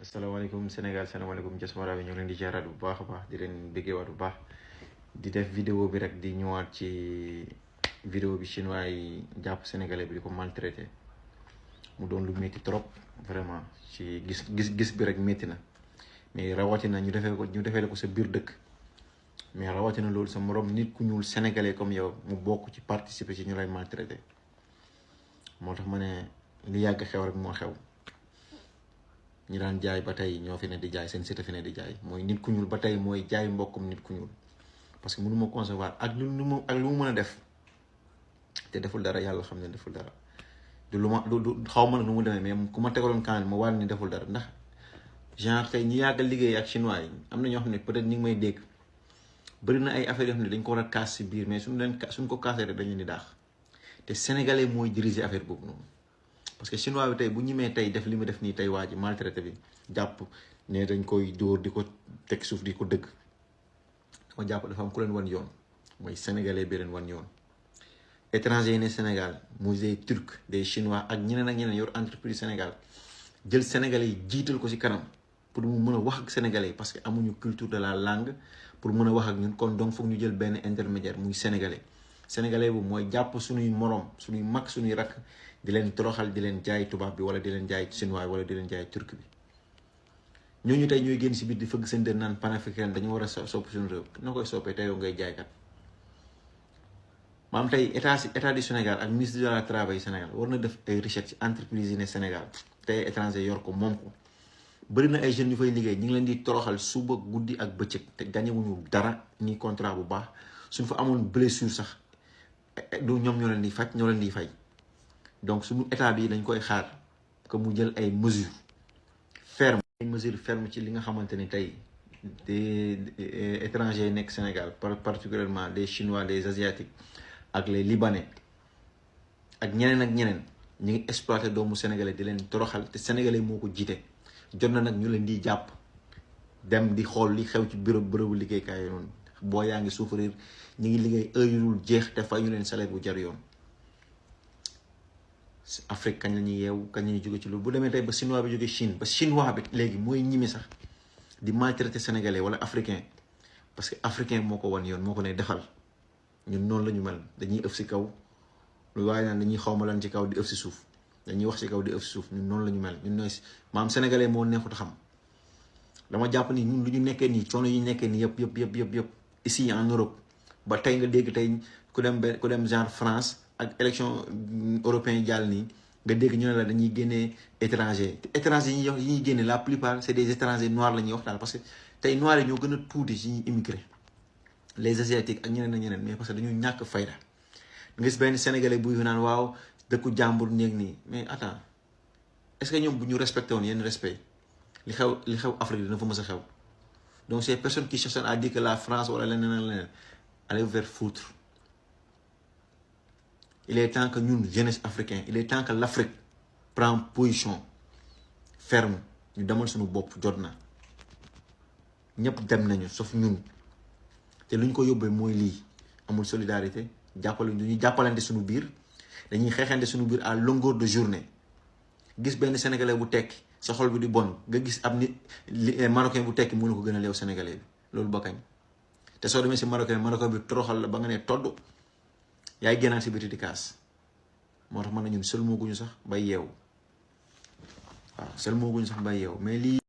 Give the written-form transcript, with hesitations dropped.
asalaamaaleykum Sénégal salaamaaleykum diaspora bi ñu ngi leen di jaaraat bu baax a baax di leen béggeewaat bu baax di def vidéo bi rek di ñëwaat ci vidéo bi chinois yi jàpp sénégalais bi di ko maltraité mu doon lu métti trop vraiment ci gis bi rek métti na mais rawatina ñu defee ko sa biir dëkk mais rawatina loolu sa morom nit ku ñuul sénégalais comme yow mu bokk ci participer ci ñu lay maltraité moo tax ma ne li yàgg xew rek moo xew. ñi daan jaay ba tey ñoo fi ne di jaay seen site fi ne di jaay mooy nit ku ñuul ba tey mooy jaay mbokkum nit ku ñuul parce que mënu ma concevoir ak lu mu mën a def te deful dara yàlla xam ne deful dara du lu ma du xaw ma nu mu demee mais ku ma tegaloon kan ma war ni deful dara ndax genre tey ñi yàgg liggéey ak chinois yi am na ñoo xam ne peut-être ñi ngi may dégg bëri na ay affaires yoo xam ne dañ ko war a kaas si biir mais suñ ko kaasee rek dañu ni daax te sénégalais mooy diriger affaire boobu noonu. parce que chinois bi tey bu ñimee tey def li mu def nii tey waa ji maltraité bi jàpp ne dañ koy dóor di ko teg suuf di ko dëgg dama jàpp dafa am ku leen wan yoon mooy sénégalais bi leen wan yoon. étranger yi ne Sénégal muy des turcs des chinois ak ñeneen yor entreprise Sénégal jël sénégalais yi jiital ko ci kanam pour mu mën a wax ak sénégalais yi parce que amuñu culture de la langue pour mën a wax ak ñun kon donc foog ñu jël benn intermédiaire muy sénégalais. sénégalais bu mooy jàpp suñuy morom suñuy mag suñuy rakk di leen toroxal di leen jaay tubaab bi wala di leen jaay chinois wala di leen jaay turc bi ñooñu tey ñooy génn si biir di fëgg seen dër naan panafricain dañu war a sopp suñu réew na koy soppee tey yow ngay jaaykat. maam tey état du Sénégal ak ministre de la travail Sénégal war na def ay recherche ci entreprise yi ne Sénégal tey étranger yor ko moom ko bëri na ay jeunes yu fay liggéey ñu ngi leen di toroxal suba guddi ak bëccëg te gañewuñu dara ni contrat bu baax suñ fa amoon blessure sax du ñoom ñoo leen di faj ñoo leen di fay. donc suñu état bi dañ koy xaar que mu jël ay mesures fermes. ay mesures fermes ci li nga xamante ni tey des étrangers yi nekk Sénégal particulièrement des chinois des asiatiques ak les libanais ak ñeneen ñu ngi exploité doomu sénégalais di leen toroxal te sénégalais moo ko jiite jot na nag ñu leen di jàpp dem di xool li xew ci bërëbu liggéeykaay noonu boo yaa ngi souffrir ñu ngi liggéey heure yu dul jeex te fay ñu leen salaire bu jar yoon. Afrique kañ la ñuy yeewu kañ la ñuy jóge ci loolu bu demee tey ba chinois bi jóge Chine ba chinois bi léegi mooy ñimi sax di maltraité sénégalais wala africain parce que africain moo ko wan yoon moo ko ne defal ñun noonu la ñu mel dañuy ëf si kaw lu waaye naan dañuy xawma lan ci kaw di ëf si suuf dañuy wax si kaw di ëf si suuf ñun noonu la ñu mel ñun ñooy maam sénégalais moo neexut a xam dama jàpp ni ñun lu ñu nekkee nii coono yi ñu nekkee nii yëpp ici en Europe ba tey nga dégg tey ku dem genre France. ak élection européen jàll nii nga dégg ñu ne la dañuy génnee étranger yi ñuy génne la plupart c'est des étrangers noirs la ñuy wax daal parce que tey noirs yi ñoo gën a tuuti si ñuy immigré les asiatiques ak ñeneen mais parce que dañu ñàkk fayda nga gis benn sénégalais buy naan waaw dëkku jàmbur néeg nii mais attends est-ce que ñoom bu ñu respecté woon yenn respect li xew Afrique dina fa mës a xew donc ces personnes qui cherchent à dire que la France wala leneen allez vers foutre. Il est temps que ñun jeunesse africain il est temps que l'Afrique prend position ferme ñu demal suñu bopp jot na ñëpp dem nañu sauf ñun te lu ñu ko yóbbee mooy lii amul solidarité ñu jàppalante suñu biir dañuy xeexante suñu biir à longueur de journée gis benn sénégalais bu tekki sa xol bi di bon nga gis ab nit marocain bu tekki mënu ko gën a leew sénégalais bi loolu ba kañ te soo demee si marocain bi toroxal la ba nga ne todd yaay génnaat si biti di kaas moo tax mën na ñun seulement guñu sax bay yeewu waaw seulement guñu sax bay yeewu mais lii